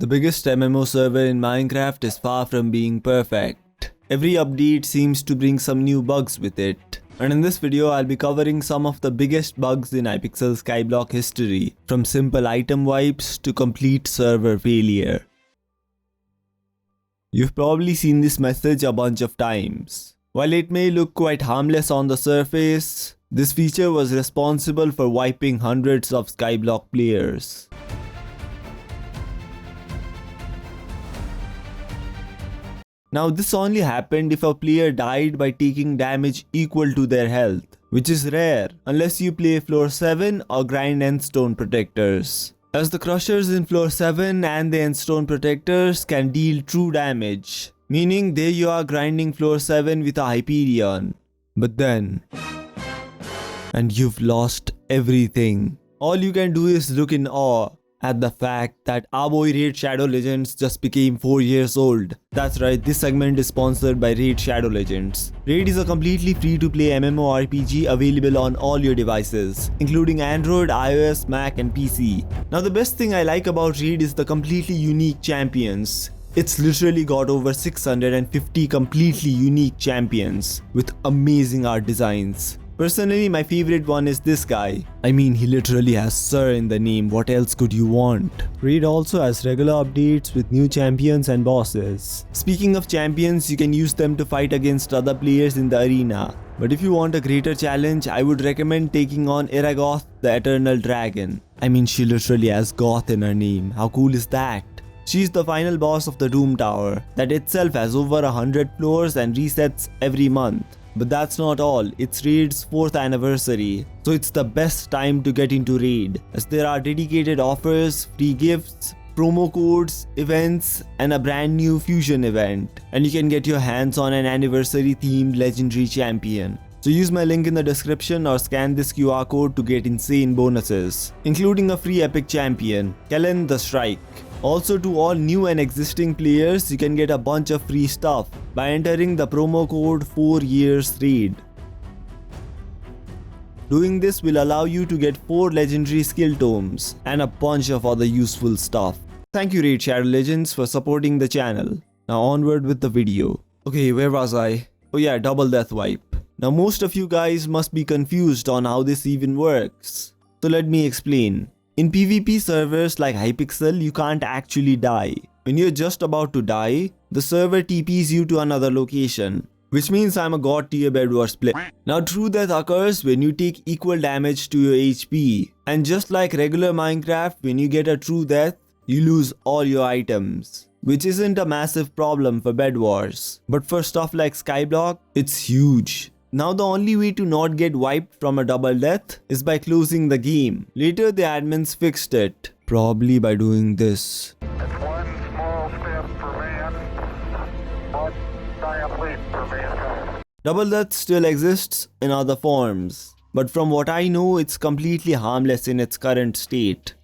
The biggest MMO server in Minecraft is far from being perfect. Every update seems to bring some new bugs with it. And in this video, I'll be covering some of the biggest bugs in Hypixel Skyblock history, from simple item wipes to complete server failure. You've probably seen this message a bunch of times. While it may look quite harmless on the surface, this feature was responsible for wiping hundreds of Skyblock players. Now this only happened if a player died by taking damage equal to their health, which is rare unless you play floor 7 or grind endstone protectors, as the crushers in floor 7 and the endstone protectors can deal true damage, meaning there you are grinding floor 7 with a Hyperion, but then and you've lost everything. All you can do is look in awe at the fact that our boy Raid Shadow Legends just became 4 years old. That's right, this segment is sponsored by Raid Shadow Legends. Raid is a completely free-to-play MMORPG available on all your devices, including Android, iOS, Mac and PC. Now the best thing I like about Raid is the completely unique champions. It's literally got over 650 completely unique champions with amazing art designs. Personally, my favorite one is this guy. I mean, he literally has Sir in the name, what else could you want? Raid also has regular updates with new champions and bosses. Speaking of champions, you can use them to fight against other players in the arena. But if you want a greater challenge, I would recommend taking on Eragoth, the Eternal Dragon. I mean, she literally has Goth in her name, how cool is that? She's the final boss of the Doom Tower, that itself has over 100 floors and resets every month. But that's not all, it's Raid's 4th anniversary, so it's the best time to get into Raid, as there are dedicated offers, free gifts, promo codes, events, and a brand new fusion event. And you can get your hands on an anniversary themed legendary champion. So use my link in the description or scan this QR code to get insane bonuses, including a free epic champion, Kellen the Strike. Also, to all new and existing players, you can get a bunch of free stuff by entering the promo code 4YearsRaid. Doing this will allow you to get 4 legendary skill tomes and a bunch of other useful stuff. Thank you Raid Shadow Legends for supporting the channel. Now onward with the video. Okay, where was I? Oh yeah, double death wipe. Now most of you guys must be confused on how this even works. So let me explain. In PvP servers like Hypixel, you can't actually die. When you're just about to die, the server TPs you to another location, which means I'm a god tier bed war split. Now true death occurs when you take equal damage to your HP, and just like regular Minecraft, when you get a true death, you lose all your items, which isn't a massive problem for bed wars, but for stuff like Skyblock, it's huge. Now the only way to not get wiped from a double death is by closing the game. Later the admins fixed it, probably by doing this. It's one small step for man, one giant leap for mankind. Double death still exists in other forms, but from what I know, it's completely harmless in its current state.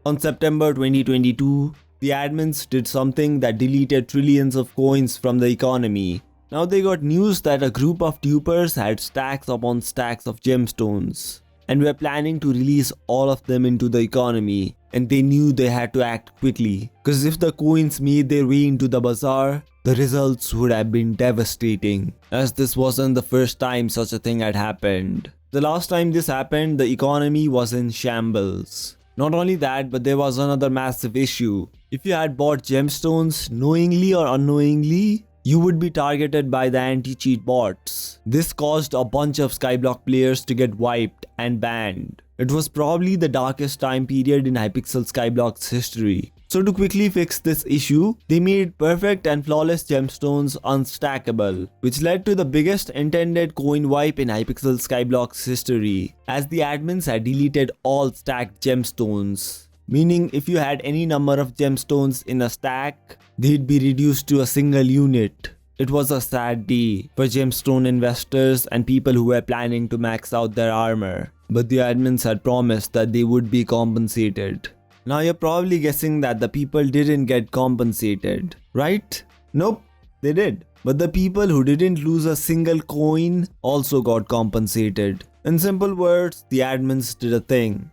On September 2022, the admins did something that deleted trillions of coins from the economy. Now they got news that a group of dupers had stacks upon stacks of gemstones and were planning to release all of them into the economy, and they knew they had to act quickly, because if the coins made their way into the bazaar, the results would have been devastating, as this wasn't the first time such a thing had happened. The last time this happened, the economy was in shambles. Not only that, but there was another massive issue. If you had bought gemstones knowingly or unknowingly, you would be targeted by the anti-cheat bots. This caused a bunch of Skyblock players to get wiped and banned. It was probably the darkest time period in Hypixel Skyblock's history. So to quickly fix this issue, they made perfect and flawless gemstones unstackable, which led to the biggest intended coin wipe in Hypixel Skyblock's history, as the admins had deleted all stacked gemstones. Meaning if you had any number of gemstones in a stack, they'd be reduced to a single unit. It was a sad day for gemstone investors and people who were planning to max out their armor, but the admins had promised that they would be compensated. Now you're probably guessing that the people didn't get compensated, right? Nope, they did. But the people who didn't lose a single coin also got compensated. In simple words, the admins did a thing.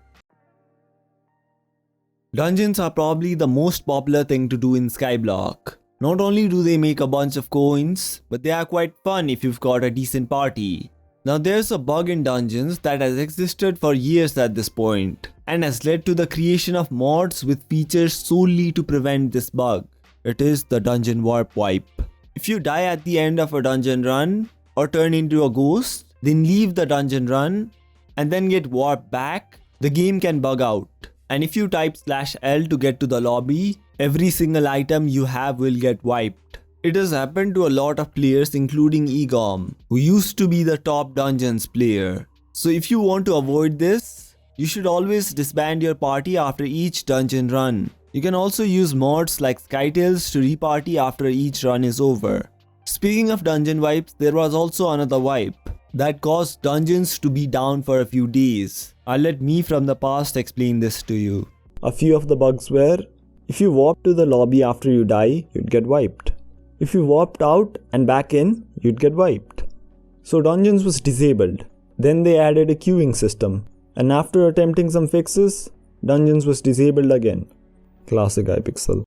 Dungeons are probably the most popular thing to do in Skyblock. Not only do they make a bunch of coins, but they are quite fun if you've got a decent party. Now there's a bug in dungeons that has existed for years at this point, and has led to the creation of mods with features solely to prevent this bug. It is the dungeon warp wipe. If you die at the end of a dungeon run, or turn into a ghost, then leave the dungeon run, and then get warped back, the game can bug out. And if you type /L to get to the lobby, every single item you have will get wiped. It has happened to a lot of players including Egom, who used to be the top dungeons player. So if you want to avoid this, you should always disband your party after each dungeon run. You can also use mods like Skytails to reparty after each run is over. Speaking of dungeon wipes, there was also another wipe that caused dungeons to be down for a few days. I'll let me from the past explain this to you. A few of the bugs were, if you warp to the lobby after you die, you'd get wiped. If you warped out and back in, you'd get wiped. So dungeons was disabled. Then they added a queuing system. And after attempting some fixes, dungeons was disabled again. Classic Hypixel.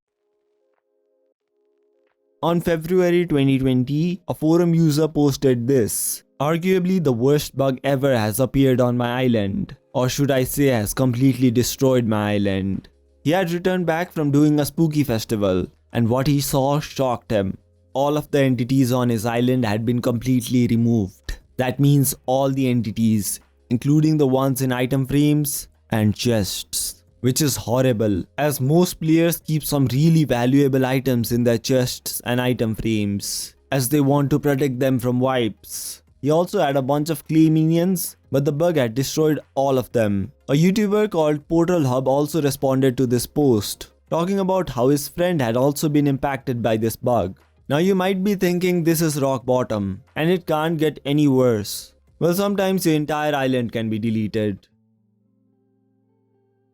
On February 2020, a forum user posted this. Arguably the worst bug ever has appeared on my island. Or should I say has completely destroyed my island. He had returned back from doing a spooky festival, and what he saw shocked him. All of the entities on his island had been completely removed. That means all the entities, including the ones in item frames and chests. Which is horrible, as most players keep some really valuable items in their chests and item frames, as they want to protect them from wipes. He also had a bunch of clay minions, but the bug had destroyed all of them. A YouTuber called Portal Hub also responded to this post, talking about how his friend had also been impacted by this bug. Now you might be thinking this is rock bottom, and it can't get any worse. Well, sometimes your entire island can be deleted.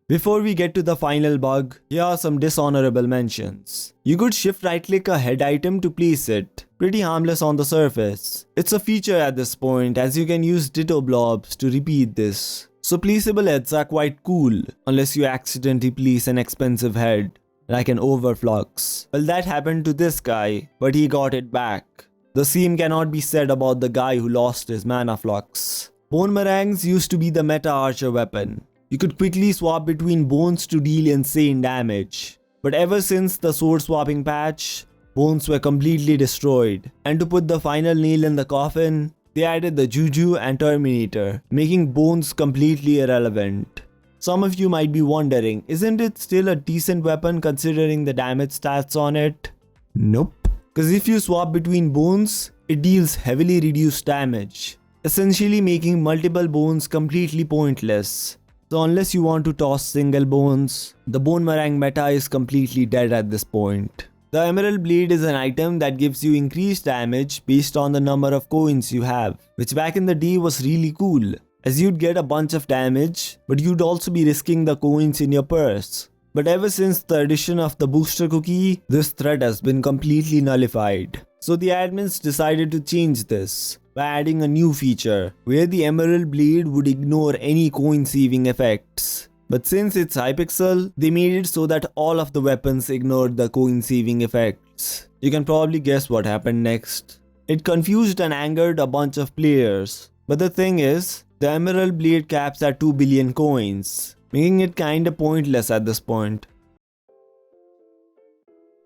Before we get to the final bug, here are some dishonorable mentions. You could shift right click a head item to place it. Pretty harmless on the surface. It's a feature at this point, as you can use ditto blobs to repeat this. So placeable heads are quite cool, unless you accidentally place an expensive head, like an overflux. Well, that happened to this guy, but he got it back. The same cannot be said about the guy who lost his mana flux. Bonemerangs used to be the meta archer weapon. You could quickly swap between bones to deal insane damage. But ever since the sword swapping patch, bones were completely destroyed. And to put the final nail in the coffin, they added the Juju and Terminator, making bones completely irrelevant. Some of you might be wondering, isn't it still a decent weapon considering the damage stats on it? Nope. Because if you swap between bones, it deals heavily reduced damage, essentially making multiple bones completely pointless. So unless you want to toss single bones, the bonemerang meta is completely dead at this point. The Emerald Blade is an item that gives you increased damage based on the number of coins you have, which back in the day was really cool, as you'd get a bunch of damage, but you'd also be risking the coins in your purse. But ever since the addition of the booster cookie, this threat has been completely nullified. So the admins decided to change this by adding a new feature, where the Emerald Blade would ignore any coin saving effects. But since it's Hypixel, they made it so that all of the weapons ignored the coin saving effects. You can probably guess what happened next. It confused and angered a bunch of players. But the thing is, the Emerald Blade caps at 2 billion coins, making it kinda pointless at this point.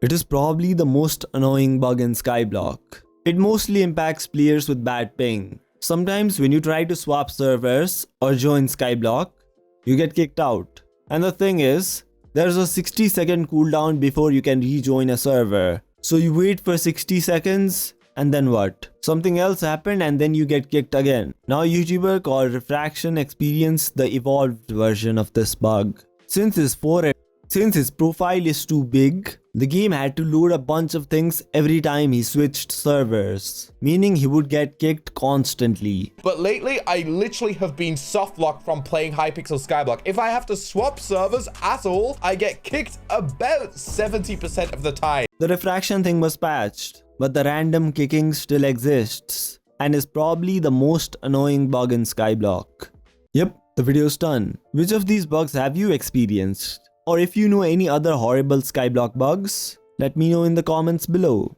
It is probably the most annoying bug in Skyblock. It mostly impacts players with bad ping. Sometimes when you try to swap servers or join Skyblock, you get kicked out. And the thing is, there's a 60-second cooldown before you can rejoin a server. So you wait for 60 seconds and then what? Something else happened and then you get kicked again. Now a YouTuber called Refraction experienced the evolved version of this bug. Since his profile is too big, the game had to load a bunch of things every time he switched servers, meaning he would get kicked constantly. But lately, I literally have been soft locked from playing Hypixel Skyblock. If I have to swap servers at all, I get kicked about 70% of the time. The refraction thing was patched, but the random kicking still exists, and is probably the most annoying bug in Skyblock. Yep, the video's done. Which of these bugs have you experienced? Or if you know any other horrible Skyblock bugs, let me know in the comments below.